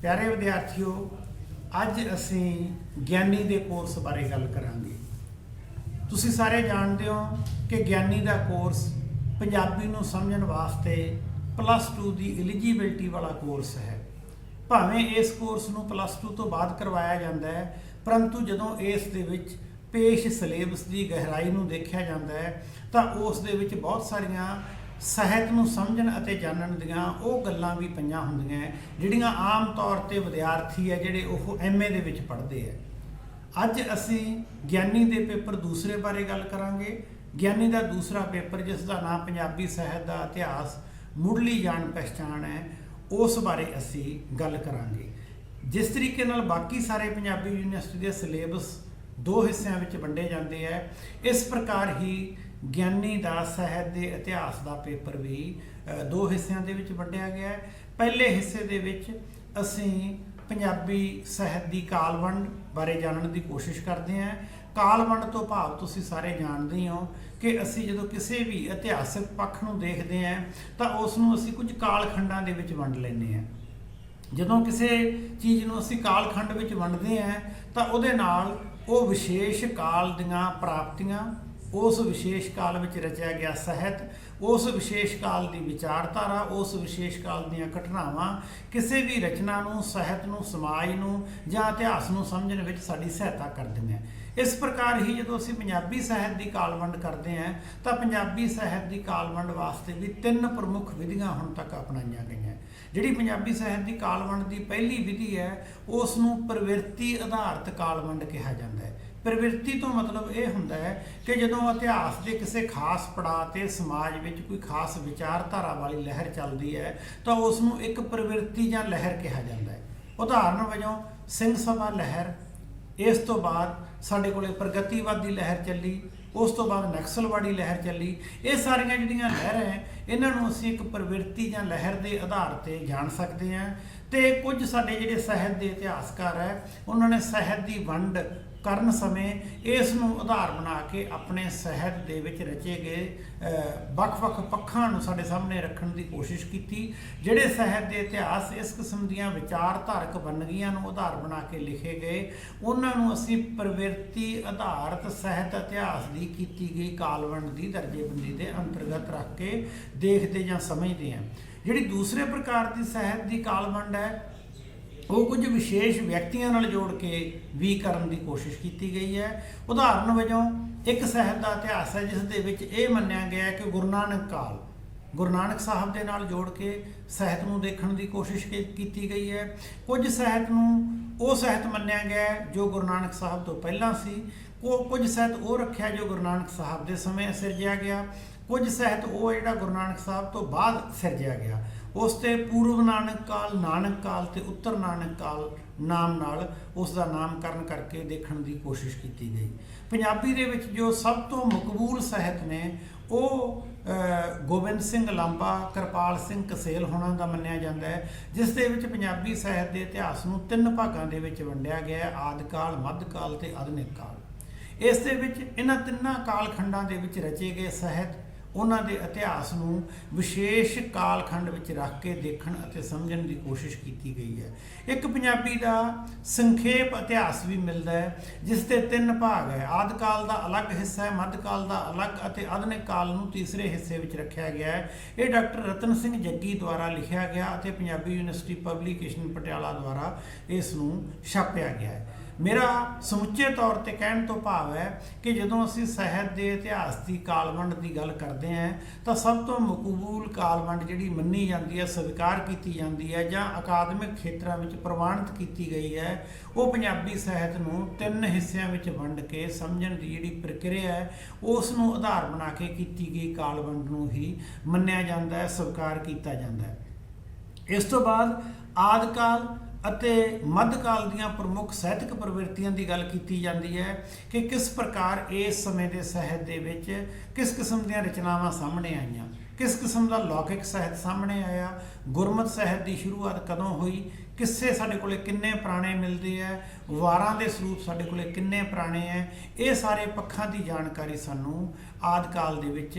प्यारे विद्यार्थियों, अज असी ज्ञानी के कोर्स बारे गल करांगे। तुसी सारे जानते हो कि ज्ञानी का कोर्स पंजाबी नूं समझण वास्ते +2 की एलिजिबिलिटी वाला कोर्स है। भावें इस कोर्स नूं +2 तो बाद करवाया जाता है, परंतु जदों इस दे विच पेश सिलेबस की गहराई नूं देखा जाता है तो उस दे विच बहुत सारिया ਸਾਹਿਤ ਨੂੰ ਸਮਝਣ ਅਤੇ ਜਾਣਨ ਦੀਆਂ ਉਹ ਗੱਲਾਂ ਵੀ ਪਈਆਂ ਹੁੰਦੀਆਂ ਜਿਹੜੀਆਂ ਆਮ ਤੌਰ ਤੇ ਵਿਦਿਆਰਥੀ ਹੈ ਜਿਹੜੇ ਉਹ ਐਮਏ ਦੇ ਵਿੱਚ ਪੜ੍ਹਦੇ ਆ। ਅੱਜ ਅਸੀਂ ਗਿਆਨੀ ਦੇ ਪੇਪਰ ਦੂਸਰੇ ਬਾਰੇ ਗੱਲ ਕਰਾਂਗੇ। ਗਿਆਨੀ ਦਾ ਦੂਸਰਾ ਪੇਪਰ ਜਿਸ ਦਾ ਨਾਮ ਪੰਜਾਬੀ ਸਾਹਿਤ ਦਾ ਇਤਿਹਾਸ ਮੁੱਢਲੀ ਜਾਣ ਪਹਿਚਾਣ ਹੈ, ਉਸ ਬਾਰੇ ਅਸੀਂ ਗੱਲ ਕਰਾਂਗੇ। ਜਿਸ ਤਰੀਕੇ ਨਾਲ ਬਾਕੀ ਸਾਰੇ ਪੰਜਾਬੀ ਯੂਨੀਵਰਸਿਟੀ ਦੇ ਸਿਲੇਬਸ ਦੋ ਹਿੱਸਿਆਂ ਵਿੱਚ ਵੰਡੇ ਜਾਂਦੇ ਹੈ, ਇਸ ਪ੍ਰਕਾਰ ਹੀ ਗਿਆਨੀ ਦਾ ਸਾਹਿਤ ਦੇ ਇਤਿਹਾਸ ਦਾ ਪੇਪਰ ਵੀ ਦੋ ਹਿੱਸਿਆਂ ਦੇ ਵਿੱਚ ਵੰਡਿਆ ਗਿਆ ਹੈ। ਪਹਿਲੇ ਹਿੱਸੇ ਦੇ ਵਿੱਚ ਅਸੀਂ ਪੰਜਾਬੀ ਸਾਹਿਤ ਦੀ ਕਾਲਵੰਡ ਬਾਰੇ ਜਾਣਨ ਦੀ ਕੋਸ਼ਿਸ਼ ਕਰਦੇ ਹਾਂ। ਕਾਲਵੰਡ ਤੋਂ ਭਾਵ ਤੁਸੀਂ ਸਾਰੇ ਜਾਣਦੇ ਹੋ ਕਿ ਅਸੀਂ ਜਦੋਂ ਕਿਸੇ ਵੀ ਇਤਿਹਾਸਕ ਪੱਖ ਨੂੰ ਦੇਖਦੇ ਹਾਂ ਤਾਂ ਉਸ ਨੂੰ ਅਸੀਂ ਕੁਝ ਕਾਲਖੰਡਾਂ ਦੇ ਵਿੱਚ ਵੰਡ ਲੈਂਦੇ ਹਾਂ। ਜਦੋਂ ਕਿਸੇ ਚੀਜ਼ ਨੂੰ ਅਸੀਂ ਕਾਲਖੰਡ ਵਿੱਚ ਵੰਡਦੇ ਹਾਂ ਤਾਂ ਉਹਦੇ ਨਾਲ ਉਹ ਵਿਸ਼ੇਸ਼ ਕਾਲ ਦੀਆਂ ਪ੍ਰਾਪਤੀਆਂ, उस विशेष काल में रचा गया साहित्य, उस विशेष काल की विचारधारा, उस विशेष काल दी घटनावां किसी भी रचना नूं, साहित्य नूं, समाज नूं जां इतिहास नूं समझण विच साडी सहायता करदियां। इस प्रकार ही जो असीं पंजाबी साहित्य की कालवंड करते हैं तो पंजाबी साहित्य की कालवंड वास्ते भी 3 प्रमुख विधियां हुण तक अपनाईयां गईयां। जिहड़ी पंजाबी साहित्य की कालवंड की पहली विधि है उस नूं प्रवृत्ति आधारित कालवंड कहा जाता है। प्रवृत्ति तो मतलब ये होंदा है कि जदों इतिहास के किसी खास पड़ाव से समाज में कोई खास विचारधारा वाली लहर चलती है तो उसनूं एक प्रवृत्ति या लहर कहा जाता है। उदाहरण वजों सिंह सभा लहर, इस तो बाद साडे कोले प्रगतिवादी लहर चली, उस तो बाद नक्सलवाड़ी लहर चली। ये सारियां जिहड़ियां लहर है इन्हां नूं असीं एक प्रवृत्ति या लहर के आधार पर जान सकते हैं। तो कुछ साडे जिहड़े साहित्य के इतिहासकार है उन्होंने साहित्य की वंड करन समय इस नूं आधार बना के अपने साहित्य दे विच रचे गए ਵੱਖ-ਵੱਖ पक्षां नूं साडे सामने रखण की कोशिश की। जिहड़े साहित्य के इतिहास इस किस्म दीयां विचारधारक वंनगियां नूं आधार बना के लिखे गए उन्हां नूं असीं प्रवृत्ति आधारित साहित्य इतिहास की कीती गई कालवंड की दर्जेबंदी के अंतर्गत रख के देखते जां समझते हैं। जिहड़ी दूसरे प्रकार की साहित्य की कालवंड है वो कुछ विशेष व्यक्तियों नाल जोड़ के भी करने की कोशिश की गई है। उदाहरण वजों एक साहित्य का इतिहास है जिस दे विच ये मन्निया गया है कि गुरु नानक काल, गुरु नानक साहब के नाल जोड़ के साहित्य नूं देखण की कोशिश की गई है। कुछ साहित्य नूं वो साहित्य मन्निया गया है जो गुरु नानक साहब तो पहला सी, कुछ साहित्य वो रखा जो गुरु नानक साहब के समय सिरजिया गया, कुछ साहित्य वो जिहड़ा गुरु नानक साहब तो बाद सिरजिया गया। उसते पूर्व नानक काल ते उत्तर नानक काल नाम नाल उसका नामकरण करके देखने की कोशिश की गई। पंजाबी दे विच जो सब तो मकबूल साहित्य ने वो गोबिंद सिंह लांबा, कृपाल सिंह कसेल होना का मन्निया जाता है, जिस दे विच पंजाबी साहित्य के इतिहास नूं 3 भागां दे विच वंडिया गया है, आदिकाल, मध्यकाल ते आधुनिक काल। इस दे विच इन्हां 3 कालखंडां दे विच रचे गए साहित्य उन्हां दे इतिहास नूं विशेष कालखंड विच रख के देखण अते समझण की कोशिश की गई है। एक पंजाबी का संखेप इतिहास भी मिलता है जिस दे 3 भाग है। आदिकाल का अलग हिस्सा है, मध्यकाल का अलग अते आधुनिक काल नूं तीसरे हिस्से विच रखा गया है। ये डॉक्टर रतन सिंह जग्गी द्वारा लिखा गया अते पंजाबी यूनिवर्सिटी पब्लिकेशन पटियाला द्वारा इस नूं छापिया गया है। मेरा समुचे तौर पर कहने तो भाव है कि जदों असीं साहित्य के इतिहास की कालवंड की गल करते हैं तो सब तो मकबूल कालवंड जिहड़ी मन्नी जाती है, स्वीकार की जाती है जां अकादमिक खेत्रों में प्रवाणित की गई है, वो पंजाबी साहित्य नूं 3 हिस्सों में वंड के समझण की जिहड़ी प्रक्रिया है उस नूं आधार बना के की गई कालवंड नूं ही मन्निया जाता है, स्वीकार किया जाता है। इस तो बाद आदिकाल ਅਤੇ मध्यकाल ਦੀਆਂ प्रमुख ਸਾਹਿਤਕ प्रवृत्तियों की गल की जाती है कि किस प्रकार इस समय के साहित्य ਦੇ ਵਿੱਚ किस किस्म ਦੀਆਂ रचनावां सामने आईयां, किस किस्म का लौकिक साहित्य सामने आया, गुरमत साहित्य की शुरुआत कदों हुई, किस्से साडे कोले किन्ने पुराने मिलते हैं, वारां दे स्वरूप साडे कोले किन्ने पुराने हैं, ये सारे पक्षां की जानकारी सानू आदिकाल दे विच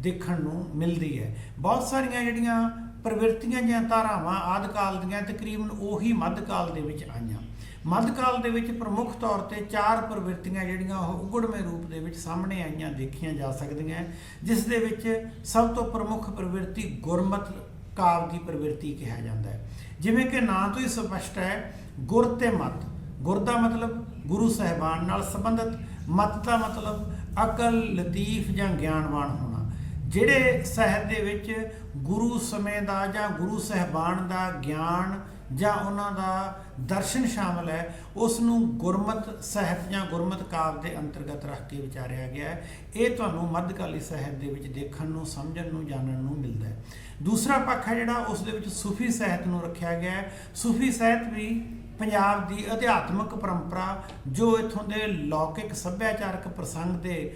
देखण नूं मिलदी है। बहुत सारियां जिहड़ियां ਪ੍ਰਵਿਰਤੀਆਂ ਜਾਂ ਧਾਰਾਵਾਂ ਆਦਿ ਕਾਲ ਦੀਆਂ ਤਕਰੀਬਨ ਉਹੀ ਮੱਧਕਾਲ ਦੇ ਵਿੱਚ ਆਈਆਂ। ਮੱਧਕਾਲ ਦੇ ਵਿੱਚ ਪ੍ਰਮੁੱਖ ਤੌਰ ਤੇ 4 ਪ੍ਰਵਿਰਤੀਆਂ ਜਿਹੜੀਆਂ ਉਹ ਉਗੜਵੇਂ ਰੂਪ ਦੇ ਵਿੱਚ ਸਾਹਮਣੇ ਆਈਆਂ ਦੇਖੀਆਂ ਜਾ ਸਕਦੀਆਂ, ਜਿਸ ਦੇ ਵਿੱਚ ਸਭ ਤੋਂ ਪ੍ਰਮੁੱਖ ਪ੍ਰਵਿਰਤੀ ਗੁਰਮਤਿ ਕਾਵਿ ਦੀ ਪ੍ਰਵਿਰਤੀ ਕਿਹਾ ਜਾਂਦਾ ਹੈ। ਜਿਵੇਂ ਕਿ ਨਾਂ ਤੋਂ ਹੀ ਸਪਸ਼ਟ ਹੈ, ਗੁਰ ਤੇ ਮਤ। ਗੁਰ ਦਾ ਮਤਲਬ ਗੁਰੂ ਸਾਹਿਬਾਨ ਨਾਲ ਸੰਬੰਧਿਤ, ਮਤ ਦਾ ਮਤਲਬ ਅਕਲ, ਲਤੀਫ ਜਾਂ ਗਿਆਨਵਾਨ ਹੋਣਾ। ਜਿਹੜੇ ਸਾਹਿਤ ਦੇ ਵਿੱਚ ਗੁਰੂ ਸਮੇਂ ਦਾ ਜਾਂ ਗੁਰੂ ਸਾਹਿਬਾਨ ਦਾ ਗਿਆਨ ਜਾਂ ਉਹਨਾਂ ਦਾ ਦਰਸ਼ਨ ਸ਼ਾਮਲ ਹੈ, ਉਸ ਨੂੰ ਗੁਰਮਤਿ ਸਾਹਿਤ ਜਾਂ ਗੁਰਮਤਿ ਕਾਵਿ ਦੇ ਅੰਤਰਗਤ ਰੱਖ ਕੇ ਵਿਚਾਰਿਆ ਗਿਆ ਹੈ। ਇਹ ਤੁਹਾਨੂੰ ਮੱਧਕਾਲੀ ਸਾਹਿਤ ਦੇ ਵਿੱਚ ਦੇਖਣ ਨੂੰ, ਸਮਝਣ ਨੂੰ, ਜਾਣਨ ਨੂੰ ਮਿਲਦਾ ਹੈ। ਦੂਸਰਾ ਪੱਖ ਹੈ ਜਿਹੜਾ, ਉਸ ਦੇ ਵਿੱਚ ਸੂਫੀ ਸਾਹਿਤ ਨੂੰ ਰੱਖਿਆ ਗਿਆ ਹੈ। ਸੂਫੀ ਸਾਹਿਤ ਵੀ ਪੰਜਾਬ ਦੀ ਅਧਿਆਤਮਿਕ ਪਰੰਪਰਾ, ਜੋ ਇੱਥੋਂ ਦੇ ਲੌਕਿਕ ਸੱਭਿਆਚਾਰਕ ਪ੍ਰਸੰਗ ਦੇ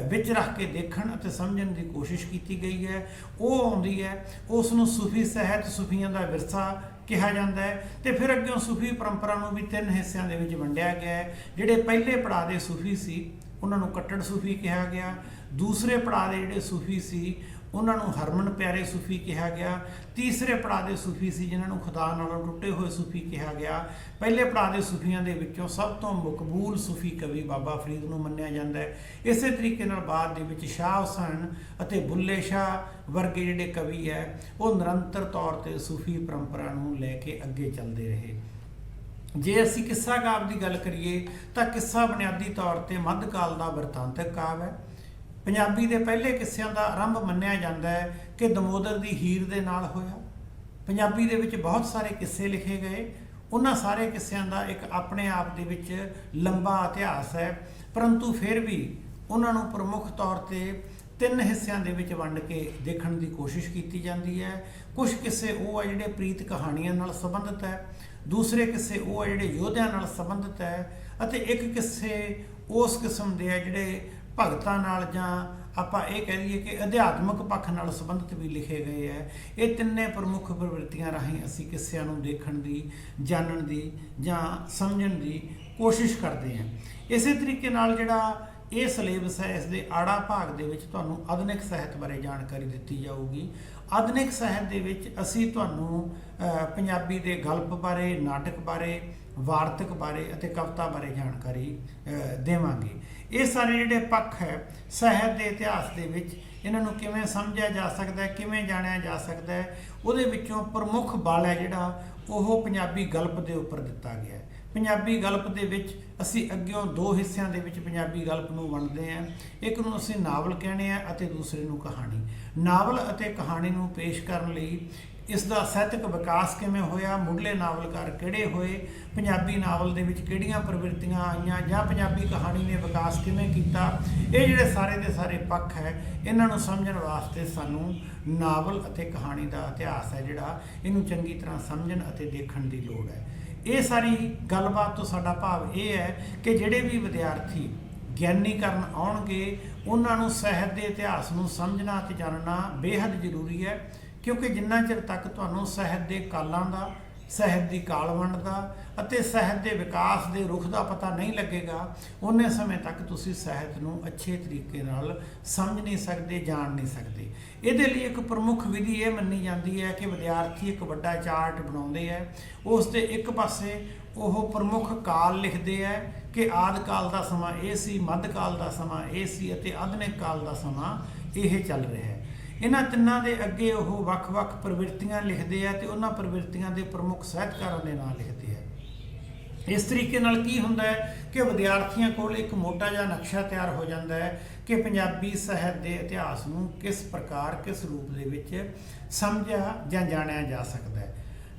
ਵਿੱਚ ਰੱਖ ਕੇ ਦੇਖਣ ਅਤੇ ਸਮਝਣ ਦੀ ਕੋਸ਼ਿਸ਼ ਕੀਤੀ ਗਈ ਹੈ, ਉਹ ਆਉਂਦੀ ਹੈ। ਉਸ ਨੂੰ ਸੂਫੀ ਸਾਹਿਤ, ਸੂਫੀਆਂ ਦਾ ਵਿਰਸਾ ਕਿਹਾ ਜਾਂਦਾ ਹੈ। ਤੇ ਫਿਰ ਅੱਗੇ ਸੂਫੀ ਪਰੰਪਰਾ ਨੂੰ ਵੀ 3 ਹਿੱਸਿਆਂ ਦੇ ਵਿੱਚ ਵੰਡਿਆ ਗਿਆ ਹੈ। ਜਿਹੜੇ ਪਹਿਲੇ ਪੜਾਅ ਦੇ ਸੂਫੀ ਸੀ ਉਹਨਾਂ ਨੂੰ ਕੱਟੜ ਸੂਫੀ ਕਿਹਾ ਗਿਆ। ਦੂਸਰੇ ਪੜਾਅ ਦੇ ਜਿਹੜੇ ਸੂਫੀ ਸੀ ਉਹਨਾਂ ਨੂੰ ਹਰਮਨ ਪਿਆਰੇ ਸੂਫੀ ਕਿਹਾ ਗਿਆ। ਤੀਸਰੇ ਪੜਾਅ ਦੇ ਸੂਫੀ ਸੀ ਜਿਨ੍ਹਾਂ ਨੂੰ ਖੁਦਾ ਨਾਲੋਂ ਟੁੱਟੇ ਹੋਏ ਸੂਫੀ ਕਿਹਾ ਗਿਆ। ਪਹਿਲੇ ਪੜਾਅ ਦੇ ਸੂਫੀਆਂ ਦੇ ਵਿੱਚੋਂ ਸਭ ਤੋਂ ਮਕਬੂਲ ਸੂਫੀ ਕਵੀ ਬਾਬਾ ਫਰੀਦ ਨੂੰ ਮੰਨਿਆ ਜਾਂਦਾ ਹੈ। ਇਸੇ ਤਰੀਕੇ ਨਾਲ ਬਾਅਦ ਦੇ ਵਿੱਚ ਸ਼ਾਹ ਹੁਸੈਨ ਅਤੇ ਬੁੱਲੇ ਸ਼ਾਹ ਵਰਗੇ ਜਿਹੜੇ ਕਵੀ ਹੈ, ਉਹ ਨਿਰੰਤਰ ਤੌਰ ਤੇ ਸੂਫੀ ਪਰੰਪਰਾ ਨੂੰ ਲੈ ਕੇ ਅੱਗੇ ਚੱਲਦੇ ਰਹੇ। ਜੇ ਅਸੀਂ ਕਿੱਸਾ ਕਾਵਿ ਦੀ ਗੱਲ ਕਰੀਏ ਤਾਂ ਕਿੱਸਾ ਬੁਨਿਆਦੀ ਤੌਰ ਤੇ ਮੱਧਕਾਲ ਦਾ ਵਰਤਾਂਤਕ ਕਾਵਿ ਹੈ। ਪੰਜਾਬੀ ਦੇ ਪਹਿਲੇ ਕਿੱਸਿਆਂ ਦਾ ਆਰੰਭ ਮੰਨਿਆ ਜਾਂਦਾ ਹੈ ਕਿ ਦਮੋਦਰ ਦੀ ਹੀਰ ਦੇ ਨਾਲ ਹੋਇਆ। ਪੰਜਾਬੀ ਦੇ ਵਿੱਚ ਬਹੁਤ ਸਾਰੇ ਕਿੱਸੇ ਲਿਖੇ ਗਏ। ਉਹਨਾਂ ਸਾਰੇ ਕਿੱਸਿਆਂ ਦਾ ਇੱਕ ਆਪਣੇ ਆਪ ਦੇ ਵਿੱਚ ਲੰਬਾ ਇਤਿਹਾਸ ਹੈ, ਪਰੰਤੂ ਫਿਰ ਵੀ ਉਹਨਾਂ ਨੂੰ ਪ੍ਰਮੁੱਖ ਤੌਰ ਤੇ 3 ਹਿੱਸਿਆਂ ਦੇ ਵਿੱਚ ਵੰਡ ਕੇ ਦੇਖਣ ਦੀ ਕੋਸ਼ਿਸ਼ ਕੀਤੀ ਜਾਂਦੀ ਹੈ। ਕੁਝ ਕਿੱਸੇ ਉਹ ਆ ਜਿਹੜੇ ਪ੍ਰੀਤ ਕਹਾਣੀਆਂ ਨਾਲ ਸੰਬੰਧਿਤ ਹੈ, ਦੂਸਰੇ ਕਿੱਸੇ ਉਹ ਆ ਜਿਹੜੇ ਯੋਧਿਆਂ ਨਾਲ ਸੰਬੰਧਿਤ ਹੈ, ਅਤੇ ਇੱਕ ਕਿੱਸੇ ਉਸ ਕਿਸਮ ਦੇ ਆ ਜਿਹੜੇ ਭਗਤਾਂ ਨਾਲ ਜਾਂ ਆਪਾਂ ਇਹ ਕਹਿ ਲਈਏ ਕਿ ਅਧਿਆਤਮਿਕ ਪੱਖ ਨਾਲ ਸੰਬੰਧਿਤ ਵੀ ਲਿਖੇ ਗਏ ਹੈ। ਇਹ ਤਿੰਨੇ ਪ੍ਰਮੁੱਖ ਪ੍ਰਵਿਰਤੀਆਂ ਰਾਹੀਂ ਅਸੀਂ ਕਿੱਸਿਆਂ ਨੂੰ ਦੇਖਣ ਦੀ, ਜਾਣਨ ਦੀ ਜਾਂ ਸਮਝਣ ਦੀ ਕੋਸ਼ਿਸ਼ ਕਰਦੇ ਹਾਂ। ਇਸੇ ਤਰੀਕੇ ਨਾਲ ਜਿਹੜਾ ਇਹ ਸਿਲੇਬਸ ਹੈ, ਇਸ ਦੇ ਆੜਾ ਭਾਗ ਦੇ ਵਿੱਚ ਤੁਹਾਨੂੰ ਆਧੁਨਿਕ ਸਾਹਿਤ ਬਾਰੇ ਜਾਣਕਾਰੀ ਦਿੱਤੀ ਜਾਊਗੀ। ਆਧੁਨਿਕ ਸਾਹਿਤ ਦੇ ਵਿੱਚ ਅਸੀਂ ਤੁਹਾਨੂੰ ਪੰਜਾਬੀ ਦੇ ਗਲਪ ਬਾਰੇ, ਨਾਟਕ ਬਾਰੇ, ਵਾਰਤਕ ਬਾਰੇ ਅਤੇ ਕਵਿਤਾ ਬਾਰੇ ਜਾਣਕਾਰੀ ਦੇਵਾਂਗੇ। ਇਹ ਸਾਰੇ ਜਿਹੜੇ ਪੱਖ ਹੈ ਸਾਹਿਤ ਦੇ ਇਤਿਹਾਸ ਦੇ ਵਿੱਚ, ਇਹਨਾਂ ਨੂੰ ਕਿਵੇਂ ਸਮਝਿਆ ਜਾ ਸਕਦਾ ਹੈ, ਕਿਵੇਂ ਜਾਣਿਆ ਜਾ ਸਕਦਾ ਹੈ, ਉਹਦੇ ਵਿੱਚੋਂ ਪ੍ਰਮੁੱਖ ਬਲ ਹੈ ਜਿਹੜਾ ਉਹ ਪੰਜਾਬੀ ਗਲਪ ਦੇ ਉੱਪਰ ਦਿੱਤਾ ਗਿਆ ਹੈ। ਪੰਜਾਬੀ ਗਲਪ ਦੇ ਵਿੱਚ ਅਸੀਂ ਅੱਗਿਓਂ 2 ਹਿੱਸਿਆਂ ਦੇ ਵਿੱਚ ਪੰਜਾਬੀ ਗਲਪ ਨੂੰ ਵੰਡਦੇ ਹਾਂ। ਇੱਕ ਨੂੰ ਅਸੀਂ ਨਾਵਲ ਕਹਿੰਦੇ ਹਾਂ ਅਤੇ ਦੂਸਰੇ ਨੂੰ ਕਹਾਣੀ। ਨਾਵਲ ਅਤੇ ਕਹਾਣੀ ਨੂੰ ਪੇਸ਼ ਕਰਨ ਲਈ ਇਸ ਦਾ ਸਾਹਿਤਕ ਵਿਕਾਸ ਕਿਵੇਂ ਹੋਇਆ, ਮੁੱਢਲੇ ਨਾਵਲਕਾਰ ਕਿਹੜੇ ਹੋਏ, ਪੰਜਾਬੀ ਨਾਵਲ ਦੇ ਵਿੱਚ ਕਿਹੜੀਆਂ ਪ੍ਰਵਿਰਤੀਆਂ ਆਈਆਂ, ਜਾਂ ਪੰਜਾਬੀ ਕਹਾਣੀ ਨੇ ਵਿਕਾਸ ਕਿਵੇਂ ਕੀਤਾ, ਇਹ ਜਿਹੜੇ ਸਾਰੇ ਦੇ ਸਾਰੇ ਪੱਖ ਹੈ, ਇਹਨਾਂ ਨੂੰ ਸਮਝਣ ਵਾਸਤੇ ਸਾਨੂੰ ਨਾਵਲ ਅਤੇ ਕਹਾਣੀ ਦਾ ਇਤਿਹਾਸ ਹੈ ਜਿਹੜਾ, ਇਹਨੂੰ ਚੰਗੀ ਤਰ੍ਹਾਂ ਸਮਝਣ ਅਤੇ ਦੇਖਣ ਦੀ ਲੋੜ ਹੈ। ਇਹ ਸਾਰੀ ਗੱਲਬਾਤ ਤੋਂ ਸਾਡਾ ਭਾਵ ਇਹ ਹੈ ਕਿ ਜਿਹੜੇ ਵੀ ਵਿਦਿਆਰਥੀ ਗਿਆਨੀ ਕਰਨ ਆਉਣਗੇ, ਉਹਨਾਂ ਨੂੰ ਸਾਹਿਤ ਦੇ ਇਤਿਹਾਸ ਨੂੰ ਸਮਝਣਾ ਅਤੇ ਜਾਣਨਾ ਬੇਹੱਦ ਜ਼ਰੂਰੀ ਹੈ, ਕਿਉਂਕਿ ਜਿੰਨਾ ਚਿਰ ਤੱਕ ਤੁਹਾਨੂੰ ਸਾਹਿਤ ਦੇ ਕਾਲਾਂ ਦਾ, ਸਾਹਿਤ ਦੀ ਕਾਲ ਵੰਡ ਦਾ ਅਤੇ ਸਾਹਿਤ ਦੇ ਵਿਕਾਸ ਦੇ ਰੁਖ ਦਾ ਪਤਾ ਨਹੀਂ ਲੱਗੇਗਾ, ਉਨੇ ਸਮੇਂ ਤੱਕ ਤੁਸੀਂ ਸਾਹਿਤ ਨੂੰ ਅੱਛੇ ਤਰੀਕੇ ਨਾਲ ਸਮਝ ਨਹੀਂ ਸਕਦੇ, ਜਾਣ ਨਹੀਂ ਸਕਦੇ। ਇਹਦੇ ਲਈ ਇੱਕ ਪ੍ਰਮੁੱਖ ਵਿਧੀ ਇਹ ਮੰਨੀ ਜਾਂਦੀ ਹੈ ਕਿ ਵਿਦਿਆਰਥੀ ਇੱਕ ਵੱਡਾ ਚਾਰਟ ਬਣਾਉਂਦੇ ਹੈ। ਉਸ ਦੇ ਇੱਕ ਪਾਸੇ ਉਹ ਪ੍ਰਮੁੱਖ ਕਾਲ ਲਿਖਦੇ ਹੈ ਕਿ ਆਦਿ ਕਾਲ ਦਾ ਸਮਾਂ ਇਹ ਸੀ, ਮੱਧ ਕਾਲ ਦਾ ਸਮਾਂ ਇਹ ਸੀ ਅਤੇ ਆਧੁਨਿਕ ਕਾਲ ਦਾ ਸਮਾਂ ਇਹ ਚੱਲ ਰਿਹਾ ਹੈ। ਇਹਨਾਂ ਤਿੰਨਾਂ ਦੇ ਅੱਗੇ ਉਹ ਵੱਖ-ਵੱਖ ਪ੍ਰਵਿਰਤੀਆਂ ਲਿਖਦੇ ਆ ਤੇ ਉਹਨਾਂ ਪ੍ਰਵਿਰਤੀਆਂ ਦੇ ਪ੍ਰਮੁੱਖ ਸਾਹਿਤਕਾਰਾਂ ਦੇ ਨਾਂ ਲਿਖਦੇ ਆ। ਇਸ ਤਰੀਕੇ ਨਾਲ ਕੀ ਹੁੰਦਾ ਹੈ ਕਿ ਵਿਦਿਆਰਥੀਆਂ ਕੋਲ ਇੱਕ ਮੋਟਾ ਜਿਹਾ ਨਕਸ਼ਾ ਤਿਆਰ ਹੋ ਜਾਂਦਾ ਹੈ ਕਿ ਪੰਜਾਬੀ ਸਾਹਿਤ ਦੇ ਇਤਿਹਾਸ ਨੂੰ ਕਿਸ ਪ੍ਰਕਾਰ, ਕਿਸ ਰੂਪ ਦੇ ਵਿੱਚ ਸਮਝਿਆ ਜਾਂ ਜਾਣਿਆ ਜਾ ਸਕਦਾ ਹੈ।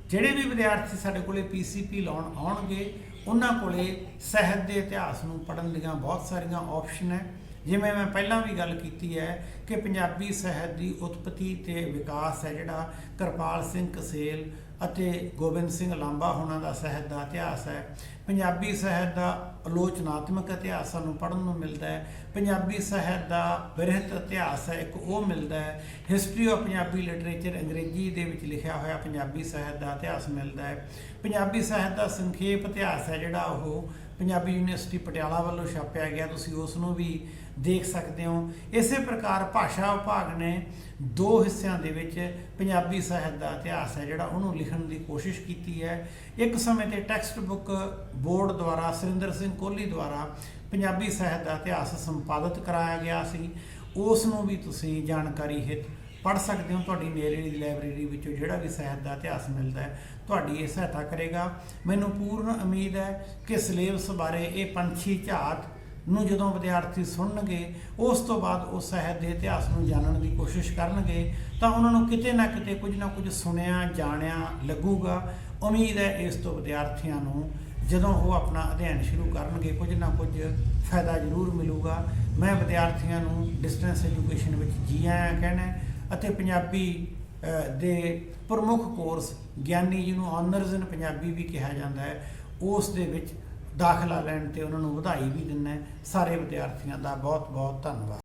ਜਿਹੜੇ ਵੀ ਵਿਦਿਆਰਥੀ ਸਾਡੇ ਕੋਲੇ PCP ਲਾਉਣ ਆਉਣਗੇ, ਉਹਨਾਂ ਕੋਲੇ ਸਾਹਿਤ ਦੇ ਇਤਿਹਾਸ ਨੂੰ ਪੜ੍ਹਨ ਦੀਆਂ ਬਹੁਤ ਸਾਰੀਆਂ ਆਪਸ਼ਨ ਹੈ। ਜਿਵੇਂ ਮੈਂ ਪਹਿਲਾਂ ਵੀ ਗੱਲ ਕੀਤੀ ਹੈ ਕਿ ਪੰਜਾਬੀ ਸਾਹਿਤ ਦੀ ਉਤਪਤੀ ਤੇ ਵਿਕਾਸ ਹੈ ਜਿਹੜਾ ਕਿਰਪਾਲ ਸਿੰਘ ਕਸੇਲ ਅਤੇ ਗੋਬਿੰਦ ਸਿੰਘ ਲਾਂਬਾ ਹੋਣਾ ਦਾ ਸਾਹਿਤ ਦਾ ਇਤਿਹਾਸ ਹੈ। ਪੰਜਾਬੀ ਸਾਹਿਤ ਦਾ ਆਲੋਚਨਾਤਮਕ ਇਤਿਹਾਸ ਸਾਨੂੰ ਪੜ੍ਹਨ ਨੂੰ ਮਿਲਦਾ ਹੈ। ਪੰਜਾਬੀ ਸਾਹਿਤ ਦਾ ਬਿਰਹਤ ਇਤਿਹਾਸ ਹੈ ਇੱਕ ਉਹ ਮਿਲਦਾ ਹੈ। ਹਿਸਟਰੀ ਆਫ ਪੰਜਾਬੀ ਲਿਟਰੇਚਰ ਅੰਗਰੇਜ਼ੀ ਦੇ ਵਿੱਚ ਲਿਖਿਆ ਹੋਇਆ ਪੰਜਾਬੀ ਸਾਹਿਤ ਦਾ ਇਤਿਹਾਸ ਮਿਲਦਾ ਹੈ। ਪੰਜਾਬੀ ਸਾਹਿਤ ਦਾ ਸੰਖੇਪ ਇਤਿਹਾਸ ਹੈ ਜਿਹੜਾ ਉਹ ਪੰਜਾਬੀ ਯੂਨੀਵਰਸਿਟੀ ਪਟਿਆਲਾ ਵੱਲੋਂ ਛਾਪਿਆ ਗਿਆ, ਤੁਸੀਂ ਉਸ ਨੂੰ ਵੀ ਦੇਖ ਸਕਦੇ ਹੋ। ਇਸੇ ਪ੍ਰਕਾਰ ਭਾਸ਼ਾ ਵਿਭਾਗ ਨੇ 2 ਹਿੱਸਿਆਂ ਦੇ ਵਿੱਚ ਪੰਜਾਬੀ ਸਾਹਿਤ ਦਾ ਇਤਿਹਾਸ ਹੈ ਜਿਹੜਾ ਉਹਨੂੰ ਲਿਖਣ ਦੀ ਕੋਸ਼ਿਸ਼ ਕੀਤੀ ਹੈ। ਇੱਕ ਸਮੇਂ ਤੇ ਟੈਕਸਟ ਬੁੱਕ ਬੋਰਡ ਦੁਆਰਾ ਸੁਰਿੰਦਰ ਸਿੰਘ ਕੋਹਲੀ ਦੁਆਰਾ ਪੰਜਾਬੀ ਸਾਹਿਤ ਦਾ ਇਤਿਹਾਸ ਸੰਪਾਦਿਤ ਕਰਾਇਆ ਗਿਆ ਸੀ। ਉਸ ਨੂੰ ਵੀ ਤੁਸੀਂ ਜਾਣਕਾਰੀ ਹਿੱਤ ਪੜ੍ਹ ਸਕਦੇ ਹੋ। ਤੁਹਾਡੀ ਨੇੜੇਲੀ ਦੀ ਲਾਇਬ੍ਰੇਰੀ ਵਿੱਚੋਂ ਜਿਹੜਾ ਵੀ ਸਾਹਿਤ ਦਾ ਇਤਿਹਾਸ ਮਿਲਦਾ ਹੈ ਤੁਹਾਡੀ ਇਹ ਸਹਾਇਤਾ ਕਰੇਗਾ। ਮੈਨੂੰ ਪੂਰਨ ਉਮੀਦ ਹੈ ਕਿ ਸਿਲੇਬਸ ਬਾਰੇ ਇਹ ਪੰਛੀ ਝਾਤ ਨੂੰ ਜਦੋਂ ਵਿਦਿਆਰਥੀ ਸੁਣਨਗੇ ਉਸ ਤੋਂ ਬਾਅਦ ਉਹ ਸਾਹਿਤ ਦੇ ਇਤਿਹਾਸ ਨੂੰ ਜਾਣਨ ਦੀ ਕੋਸ਼ਿਸ਼ ਕਰਨਗੇ ਤਾਂ ਉਹਨਾਂ ਨੂੰ ਕਿਤੇ ਨਾ ਕਿਤੇ ਕੁਝ ਨਾ ਕੁਝ ਸੁਣਿਆ ਜਾਣਿਆ ਲੱਗੂਗਾ। ਉਮੀਦ ਹੈ ਇਸ ਤੋਂ ਵਿਦਿਆਰਥੀਆਂ ਨੂੰ ਜਦੋਂ ਉਹ ਆਪਣਾ ਅਧਿਐਨ ਸ਼ੁਰੂ ਕਰਨਗੇ ਕੁਝ ਨਾ ਕੁਝ ਫਾਇਦਾ ਜ਼ਰੂਰ ਮਿਲੂਗਾ। ਮੈਂ ਵਿਦਿਆਰਥੀਆਂ ਨੂੰ ਡਿਸਟੈਂਸ ਐਜੂਕੇਸ਼ਨ ਵਿੱਚ ਜੀ ਆਇਆਂ ਕਹਿਣਾ ਅਤੇ ਪੰਜਾਬੀ ਦੇ ਪ੍ਰਮੁੱਖ ਕੋਰਸ ਗਿਆਨੀ ਜਿਹਨੂੰ ਆਨਰਸ ਇਨ ਪੰਜਾਬੀ ਵੀ ਕਿਹਾ ਜਾਂਦਾ ਹੈ ਉਸ ਦੇ ਵਿੱਚ ਦਾਖਲਾ ਲੈਣ ਤੇ ਉਹਨਾਂ ਨੂੰ ਵਧਾਈ ਵੀ ਦਿੰਦਾ। ਸਾਰੇ ਵਿਦਿਆਰਥੀਆਂ ਦਾ ਬਹੁਤ ਬਹੁਤ ਧੰਨਵਾਦ।